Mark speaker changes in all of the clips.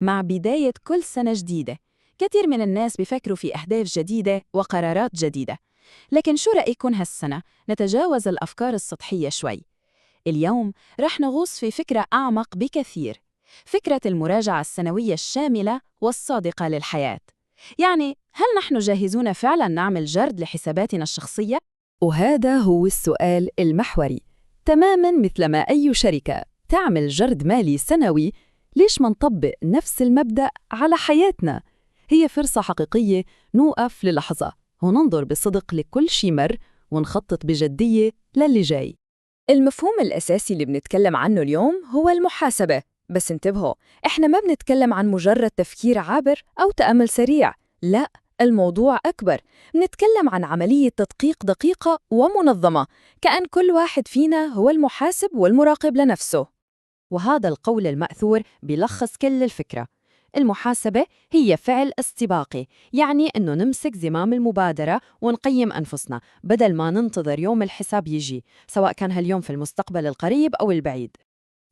Speaker 1: مع بداية كل سنة جديدة، كثير من الناس بيفكروا في أهداف جديدة وقرارات جديدة. لكن شو رأيكم هالسنة نتجاوز الأفكار السطحية شوي؟ اليوم رح نغوص في فكرة أعمق بكثير، فكرة المراجعة السنوية الشاملة والصادقة للحياة. يعني هل نحن جاهزون فعلاً نعمل جرد لحساباتنا الشخصية؟
Speaker 2: وهذا هو السؤال المحوري. تماماً مثل ما أي شركة تعمل جرد مالي سنوي، ليش ما نطبق نفس المبدأ على حياتنا؟ هي فرصة حقيقية نوقف للحظة وننظر بصدق لكل شي مر، ونخطط بجدية للي جاي.
Speaker 3: المفهوم الأساسي اللي بنتكلم عنه اليوم هو المحاسبة. بس انتبهوا، إحنا ما بنتكلم عن مجرد تفكير عابر أو تأمل سريع، لا، الموضوع أكبر. بنتكلم عن عملية تدقيق دقيقة ومنظمة، كأن كل واحد فينا هو المحاسب والمراقب لنفسه.
Speaker 2: وهذا القول المأثور بيلخص كل الفكرة. المحاسبة هي فعل استباقي، يعني أنه نمسك زمام المبادرة ونقيم أنفسنا بدل ما ننتظر يوم الحساب يجي، سواء كان هاليوم في المستقبل القريب أو البعيد.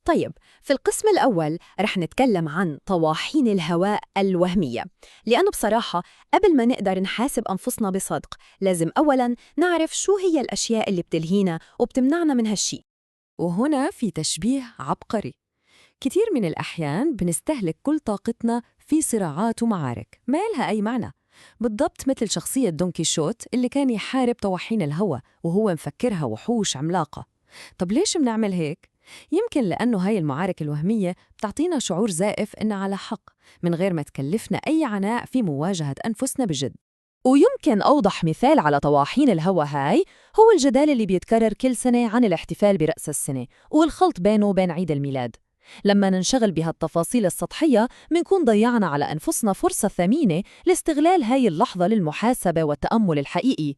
Speaker 3: طيب، في القسم الأول رح نتكلم عن طواحين الهواء الوهمية، لأنه بصراحة قبل ما نقدر نحاسب أنفسنا بصدق لازم أولاً نعرف شو هي الأشياء اللي بتلهينا وبتمنعنا من هالشي.
Speaker 2: وهنا في تشبيه عبقري. كتير من الأحيان بنستهلك كل طاقتنا في صراعات ومعارك ما لها أي معنى، بالضبط مثل شخصية دون كيشوت اللي كان يحارب طواحين الهوى وهو مفكرها وحوش عملاقة. طب ليش بنعمل هيك؟ يمكن لأنه هاي المعارك الوهمية بتعطينا شعور زائف إن على حق، من غير ما تكلفنا أي عناء في مواجهة أنفسنا بجد.
Speaker 3: ويمكن أوضح مثال على طواحين الهوى هاي هو الجدال اللي بيتكرر كل سنة عن الاحتفال برأس السنة والخلط بينه وبين عيد الميلاد. لما ننشغل بهالتفاصيل السطحية منكون ضيعنا على أنفسنا فرصة ثمينة لاستغلال هاي اللحظة للمحاسبة والتأمل الحقيقي.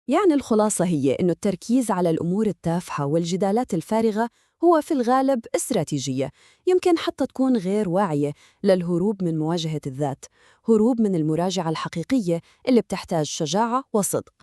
Speaker 2: يعني الخلاصة هي إنه التركيز على الأمور التافهة والجدالات الفارغة هو في الغالب استراتيجية، يمكن حتى تكون غير واعية، للهروب من مواجهة الذات، هروب من المراجعة الحقيقية اللي بتحتاج شجاعة وصدق.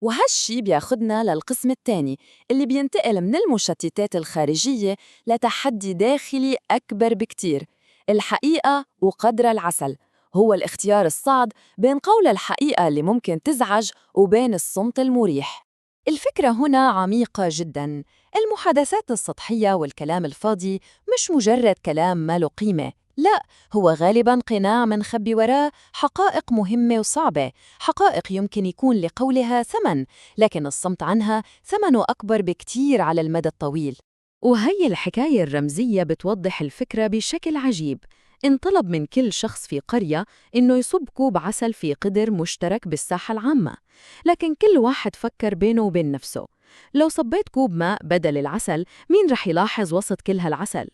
Speaker 3: وهالشي بياخدنا للقسم الثاني اللي بينتقل من المشتتات الخارجية لتحدي داخلي أكبر بكتير، الحقيقة وقدر العسل. هو الاختيار الصعب بين قول الحقيقة اللي ممكن تزعج وبين الصمت المريح. الفكرة هنا عميقة جداً. المحادثات السطحية والكلام الفاضي مش مجرد كلام ما له قيمة، لا، هو غالباً قناع منخبي وراه حقائق مهمة وصعبة، حقائق يمكن يكون لقولها ثمن، لكن الصمت عنها ثمنه أكبر بكتير على المدى الطويل.
Speaker 2: وهي الحكاية الرمزية بتوضح الفكرة بشكل عجيب. انطلب من كل شخص في قرية إنه يصب كوب عسل في قدر مشترك بالساحة العامة، لكن كل واحد فكر بينه وبين نفسه، لو صبيت كوب ماء بدل العسل مين رح يلاحظ وسط كل هالعسل؟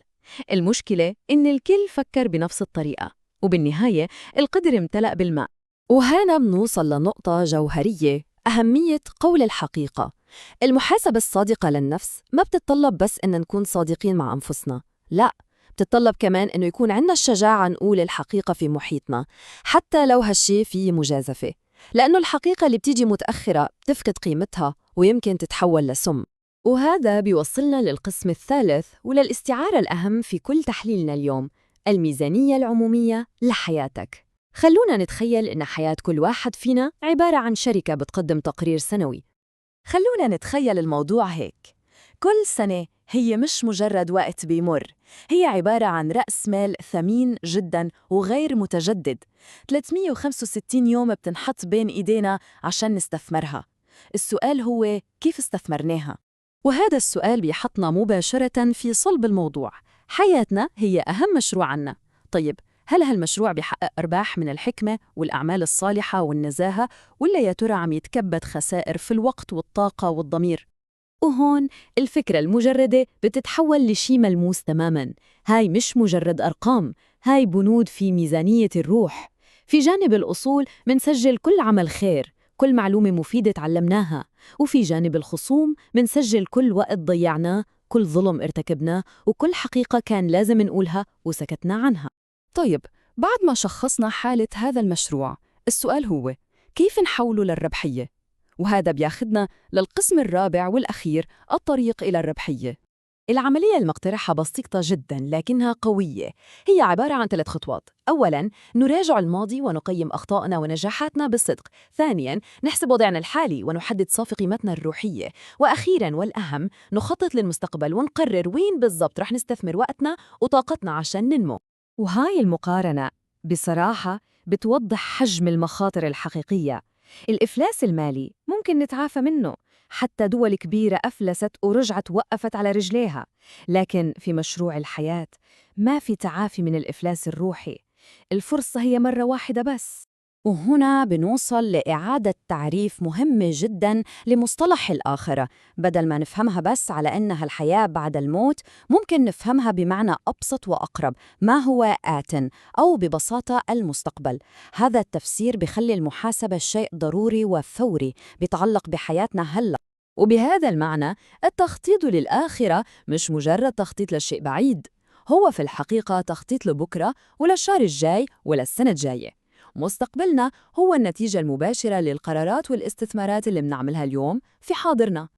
Speaker 2: المشكلة إن الكل فكر بنفس الطريقة، وبالنهاية القدر امتلأ بالماء.
Speaker 3: وهنا بنوصل لنقطة جوهرية، أهمية قول الحقيقة. المحاسبة الصادقة للنفس ما بتتطلب بس إن نكون صادقين مع أنفسنا، لا، بتتطلب كمان إنه يكون عندنا الشجاعة نقول الحقيقة في محيطنا، حتى لو هالشي فيه مجازفة، لأنه الحقيقة اللي بتيجي متأخرة بتفقد قيمتها ويمكن تتحول لسم. وهذا بيوصلنا للقسم الثالث وللاستعارة الأهم في كل تحليلنا اليوم، الميزانية العمومية لحياتك. خلونا نتخيل إن حياة كل واحد فينا عبارة عن شركة بتقدم تقرير سنوي. خلونا نتخيل الموضوع هيك، كل سنة هي مش مجرد وقت بيمر، هي عبارة عن رأس مال ثمين جداً وغير متجدد، 365 يوم بتنحط بين إيدينا عشان نستثمرها. السؤال هو كيف استثمرناها؟
Speaker 2: وهذا السؤال بيحطنا مباشرة في صلب الموضوع. حياتنا هي أهم مشروع عنا. طيب، هل هالمشروع بيحقق أرباح من الحكمة والأعمال الصالحة والنزاهة، ولا يا ترى عم يتكبد خسائر في الوقت والطاقة والضمير؟ وهون الفكرة المجردة بتتحول لشي ملموس تماماً. هاي مش مجرد أرقام، هاي بنود في ميزانية الروح. في جانب الأصول منسجل كل عمل خير، كل معلومة مفيدة تعلمناها، وفي جانب الخصوم منسجل كل وقت ضيعناه، كل ظلم ارتكبناه، وكل حقيقة كان لازم نقولها وسكتنا عنها. طيب، بعد ما شخصنا حالة هذا المشروع، السؤال هو كيف نحوله للربحية؟ وهذا بياخدنا للقسم الرابع والأخير، الطريق إلى الربحية. العملية المقترحة بسيطة جدا لكنها قوية. هي عبارة عن 3 خطوات. أولاً، نراجع الماضي ونقيم أخطائنا ونجاحاتنا بصدق. ثانياً، نحسب وضعنا الحالي ونحدد صافي قيمتنا الروحية. وأخيراً والأهم، نخطط للمستقبل ونقرر وين بالضبط رح نستثمر وقتنا وطاقتنا عشان ننمو.
Speaker 3: وهاي المقارنة بصراحة بتوضح حجم المخاطر الحقيقية. الإفلاس المالي ممكن نتعافى منه، حتى دول كبيرة أفلست ورجعت وقفت على رجليها. لكن في مشروع الحياة ما في تعافي من الإفلاس الروحي. الفرصة هي مرة واحدة بس.
Speaker 1: وهنا بنوصل لإعادة تعريف مهمة جداً لمصطلح الآخرة. بدل ما نفهمها بس على أنها الحياة بعد الموت، ممكن نفهمها بمعنى أبسط وأقرب: ما هو آت، أو ببساطة المستقبل. هذا التفسير بيخلي المحاسبة شيء ضروري وفوري بيتعلق بحياتنا هلأ.
Speaker 2: وبهذا المعنى، التخطيط للآخرة مش مجرد تخطيط لشيء بعيد، هو في الحقيقة تخطيط لبكرة وللشهر الجاي وللسنة الجاية. مستقبلنا هو النتيجة المباشرة للقرارات والاستثمارات اللي بنعملها اليوم في حاضرنا.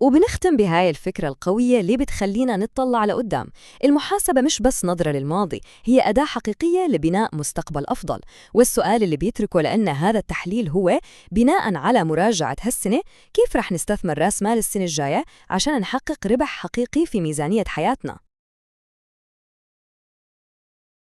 Speaker 3: وبنختم بهاي الفكرة القوية اللي بتخلينا نطلع لقدام. المحاسبة مش بس نظرة للماضي، هي أداة حقيقية لبناء مستقبل أفضل. والسؤال اللي بيتركه لأن هذا التحليل هو: بناء على مراجعة هالسنة، كيف رح نستثمر رأس مال السنة الجاية عشان نحقق ربح حقيقي في ميزانية حياتنا؟